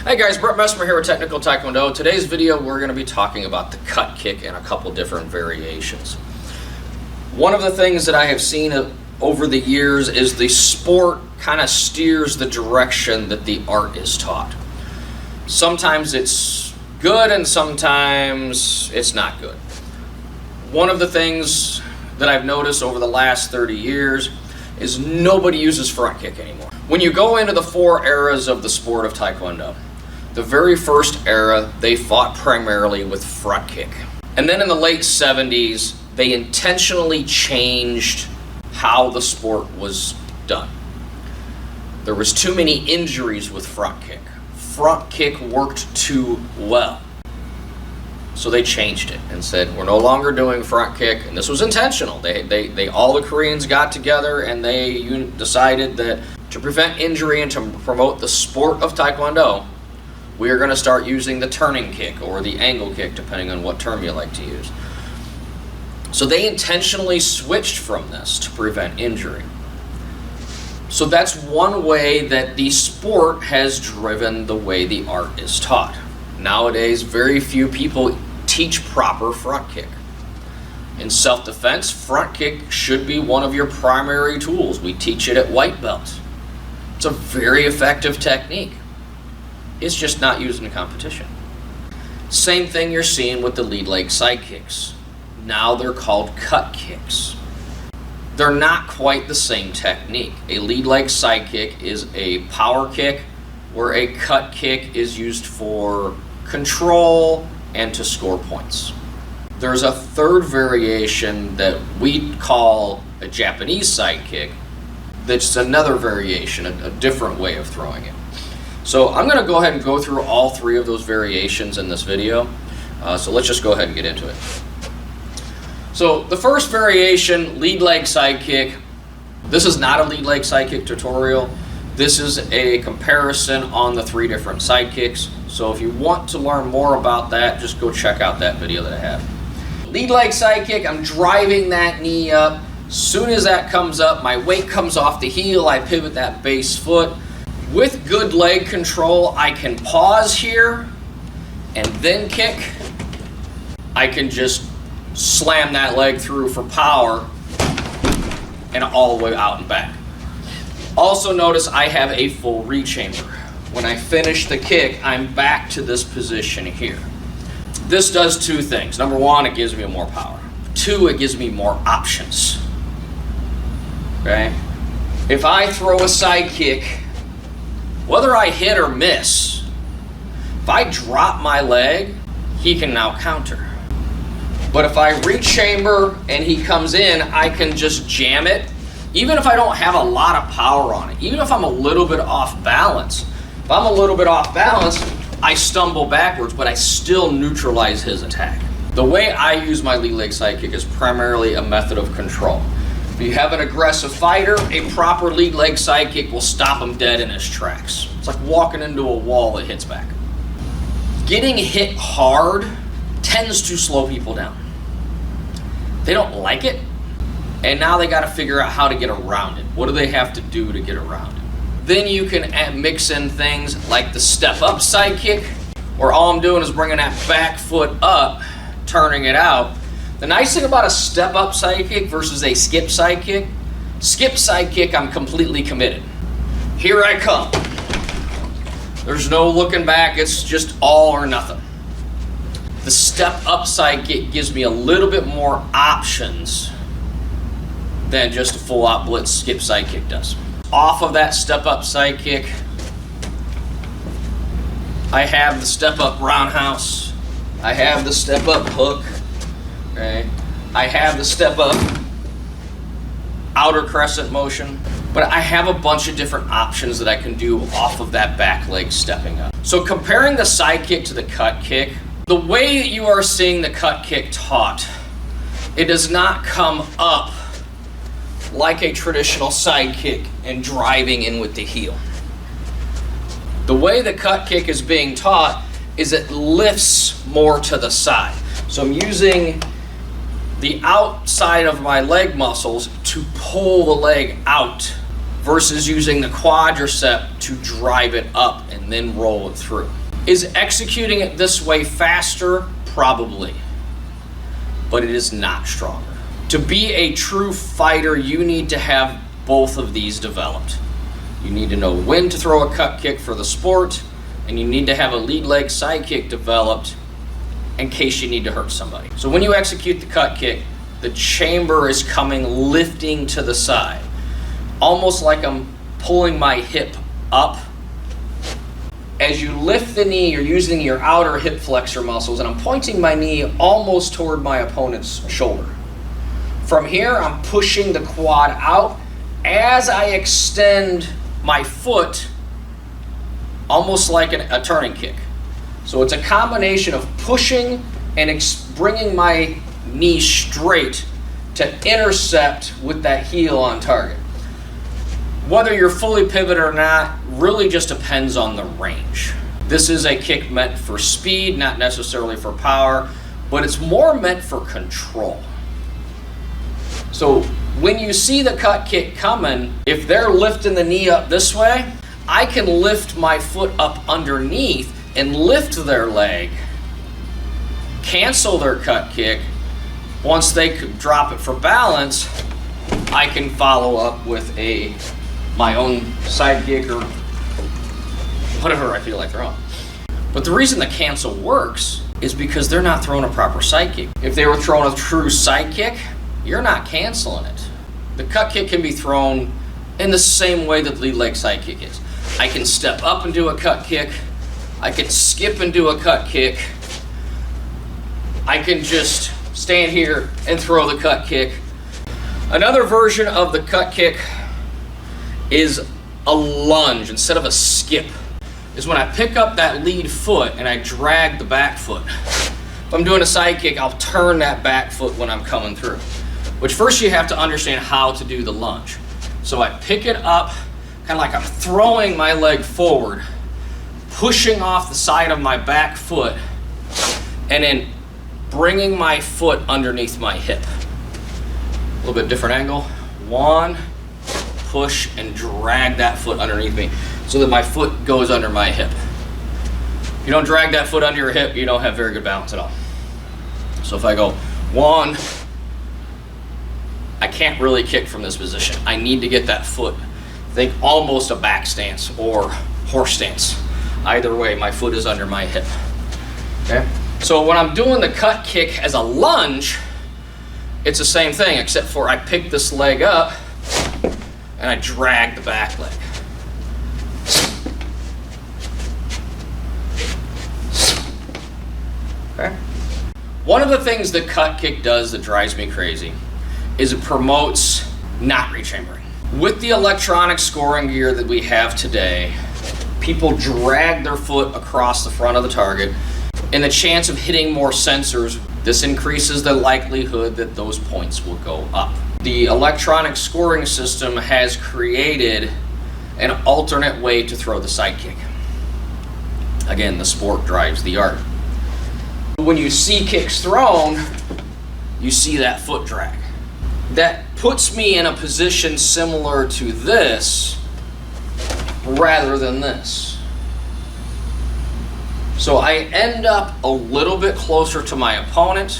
Hey guys, Messmer here with Technical Taekwondo. Today's video we're going to be talking about the cut kick and a couple different variations. One of the things that I have seen over the years is the sport kind of steers the direction that the art is taught. Sometimes it's good and sometimes it's not good. One of the things that I've noticed over the last 30 years is nobody uses front kick anymore. When you go into the four eras of the sport of Taekwondo, the very first era, they fought primarily with front kick. And then in the late 70s, they intentionally changed how the sport was done. There was too many injuries with front kick. Front kick worked too well. So they changed it and said, we're no longer doing front kick, and this was intentional. All the Koreans got together and they decided that to prevent injury and to promote the sport of Taekwondo, we are going to start using the turning kick or the angle kick, depending on what term you like to use. So they intentionally switched from this to prevent injury. So that's one way that the sport has driven the way the art is taught. Nowadays, very few people teach proper front kick. In self-defense, front kick should be one of your primary tools. We teach it at white belt. It's a very effective technique. It's just not used in competition. Same thing you're seeing with the Leadleg Sidekicks. Now they're called cut kicks. They're not quite the same technique. A Leadleg Sidekick is a power kick, where a cut kick is used for control and to score points. There's a third variation that we call a Japanese sidekick. That's another variation, a different way of throwing it. So I'm going to go ahead and go through all three of those variations in this video. So let's just go ahead and get into it. So the first variation, Leadleg Sidekick. This is not a Leadleg Sidekick tutorial. This is a comparison on the three different sidekicks. So if you want to learn more about that, just go check out that video that I have. Leadleg Sidekick, I'm driving that knee up. Soon as that comes up, my weight comes off the heel, I pivot that base foot. With good leg control, I can pause here and then kick. I can just slam that leg through for power and all the way out and back. Also notice I have a full rechamber. When I finish the kick, I'm back to this position here. This does two things. Number one, it gives me more power. Two, it gives me more options. Okay? If I throw a side kick, whether I hit or miss, if I drop my leg, he can now counter. But if I rechamber and he comes in, I can just jam it. Even if I don't have a lot of power on it, even if I'm a little bit off balance, if I'm a little bit off balance, I stumble backwards, but I still neutralize his attack. The way I use my Leadleg Sidekick is primarily a method of control. If you have an aggressive fighter, a proper Leadleg Sidekick will stop him dead in his tracks. It's like walking into a wall that hits back. Getting hit hard tends to slow people down. They don't like it, and now they got to figure out how to get around it. What do they have to do to get around it? Then you can mix in things like the step-up sidekick, where all I'm doing is bringing that back foot up, turning it out. The nice thing about a step-up sidekick versus a skip sidekick, I'm completely committed. Here I come. There's no looking back, it's just all or nothing. The step-up sidekick gives me a little bit more options than just a full-out blitz skip sidekick does. Off of that step-up sidekick, I have the step-up roundhouse. I have the step-up hook. Okay. I have the step-up outer crescent motion. But I have a bunch of different options that I can do off of that back leg stepping up. So comparing the sidekick to the cut kick, the way that you are seeing the cut kick taught, it does not come up like a traditional sidekick and driving in with the heel. The way the cut kick is being taught is it lifts more to the side. So I'm using the outside of my leg muscles to pull the leg out versus using the quadricep to drive it up and then roll it through. Is executing it this way faster? Probably, but it is not stronger. To be a true fighter, you need to have both of these developed. You need to know when to throw a cut kick for the sport, and you need to have a lead leg sidekick developed in case you need to hurt somebody. So when you execute the cut kick, the chamber is coming lifting to the side, almost like I'm pulling my hip up. As you lift the knee, you're using your outer hip flexor muscles, and I'm pointing my knee almost toward my opponent's shoulder. From here, I'm pushing the quad out as I extend my foot, almost like a turning kick. So it's a combination of pushing and bringing my knee straight to intercept with that heel on target. Whether you're fully pivoted or not really just depends on the range. This is a kick meant for speed, not necessarily for power, but it's more meant for control. So when you see the cut kick coming, if they're lifting the knee up this way, I can lift my foot up underneath and lift their leg, cancel their cut kick. Once they drop it for balance, I can follow up with my own sidekick or whatever I feel like throwing. But the reason the cancel works is because they're not throwing a proper sidekick. If they were throwing a true sidekick, you're not canceling it. The cut kick can be thrown in the same way that lead leg sidekick is. I can step up and do a cut kick. I can skip and do a cut kick. I can just stand here and throw the cut kick. Another version of the cut kick is a lunge instead of a skip. Is when I pick up that lead foot and I drag the back foot. If I'm doing a side kick, I'll turn that back foot when I'm coming through. Which first you have to understand how to do the lunge. So I pick it up, kind of like I'm throwing my leg forward, pushing off the side of my back foot, and then bringing my foot underneath my hip. A little bit different angle. One, push and drag that foot underneath me so that my foot goes under my hip. If you don't drag that foot under your hip, you don't have very good balance at all. So if I go one, I can't really kick from this position. I need to get that foot, think almost a back stance or horse stance. Either way, my foot is under my hip. Okay? So when I'm doing the cut kick as a lunge, it's the same thing, except for I pick this leg up and I drag the back leg. Okay? One of the things the cut kick does that drives me crazy is it promotes not rechambering. With the electronic scoring gear that we have today, people drag their foot across the front of the target, and the chance of hitting more sensors, this increases the likelihood that those points will go up. The electronic scoring system has created an alternate way to throw the sidekick. Again, the sport drives the art. When you see kicks thrown, you see that foot drag. That puts me in a position similar to this rather than this. So I end up a little bit closer to my opponent,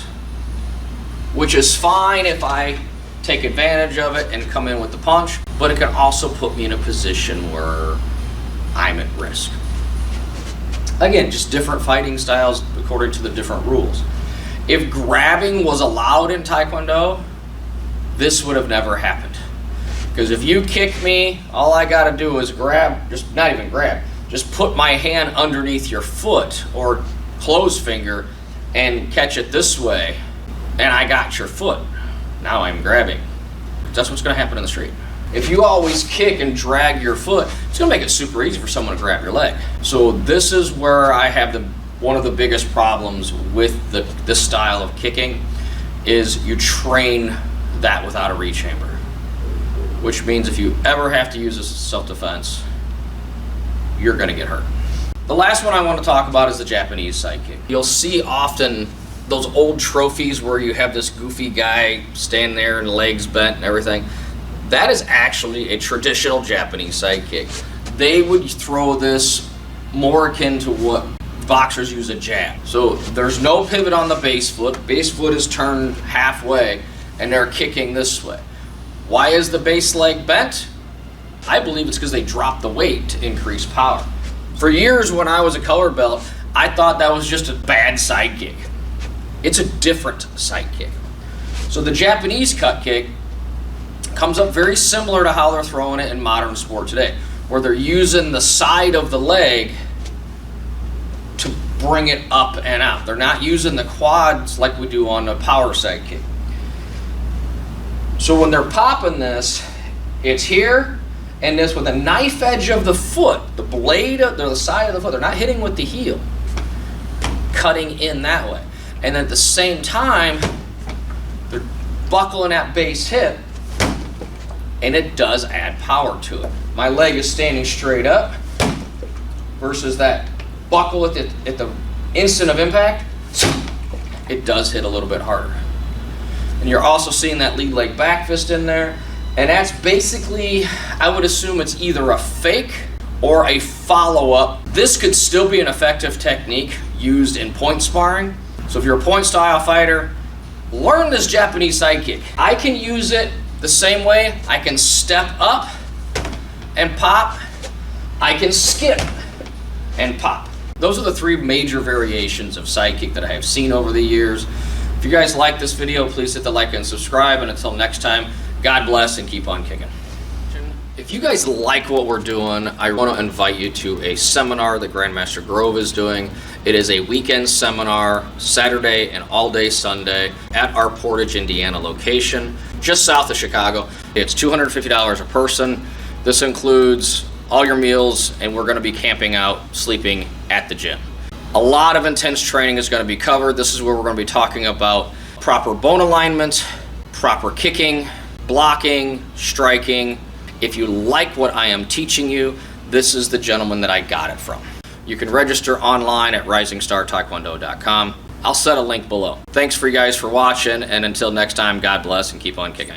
which is fine if I take advantage of it and come in with the punch, but it can also put me in a position where I'm at risk. Again, just different fighting styles according to the different rules. If grabbing was allowed in Taekwondo, this would have never happened. Because if you kick me, all I gotta do is grab, just not even grab, just put my hand underneath your foot or closed finger and catch it this way, and I got your foot. Now I'm grabbing. That's what's gonna happen in the street. If you always kick and drag your foot, it's gonna make it super easy for someone to grab your leg. So this is where I have one of the biggest problems with this style of kicking is you train that without a rechamber. Which means if you ever have to use this as self-defense, you're gonna get hurt. The last one I want to talk about is the Japanese Sidekick. You'll see often those old trophies where you have this goofy guy standing there and legs bent and everything. That is actually a traditional Japanese sidekick. They would throw this more akin to what boxers use a jab. So there's no pivot on the base foot. Base foot is turned halfway and they're kicking this way. Why is the base leg bent? I believe it's because they dropped the weight to increase power. For years when I was a color belt, I thought that was just a bad sidekick. It's a different sidekick. So the Japanese cut kick comes up very similar to how they're throwing it in modern sport today, where they're using the side of the leg to bring it up and out. They're not using the quads like we do on a power sidekick. So when they're popping this, it's here and this with a knife edge of the foot, the blade of the side of the foot. They're not hitting with the heel, cutting in that way. And at the same time, they're buckling that base hip, and it does add power to it. My leg is standing straight up versus that buckle at the instant of impact. It does hit a little bit harder. And you're also seeing that lead leg back fist in there. And that's basically, I would assume it's either a fake or a follow-up. This could still be an effective technique used in point sparring. So if you're a point style fighter, learn this Japanese sidekick. I can use it the same way. I can step up and pop. I can skip and pop. Those are the three major variations of sidekick that I have seen over the years. If you guys like this video, please hit the like and subscribe. And until next time, God bless and keep on kicking. If you guys like what we're doing, I want to invite you to a seminar that Grandmaster Grove is doing. It is a weekend seminar, Saturday and all day Sunday at our Portage, Indiana location, just south of Chicago. It's $250 a person. This includes all your meals, and we're going to be camping out, sleeping at the gym. A lot of intense training is going to be covered. This is where we're going to be talking about proper bone alignment, proper kicking, blocking, striking. If you like what I am teaching you, this is the gentleman that I got it from. You can register online at risingstartaekwondo.com. I'll set a link below. Thanks for you guys for watching, and until next time, God bless and keep on kicking.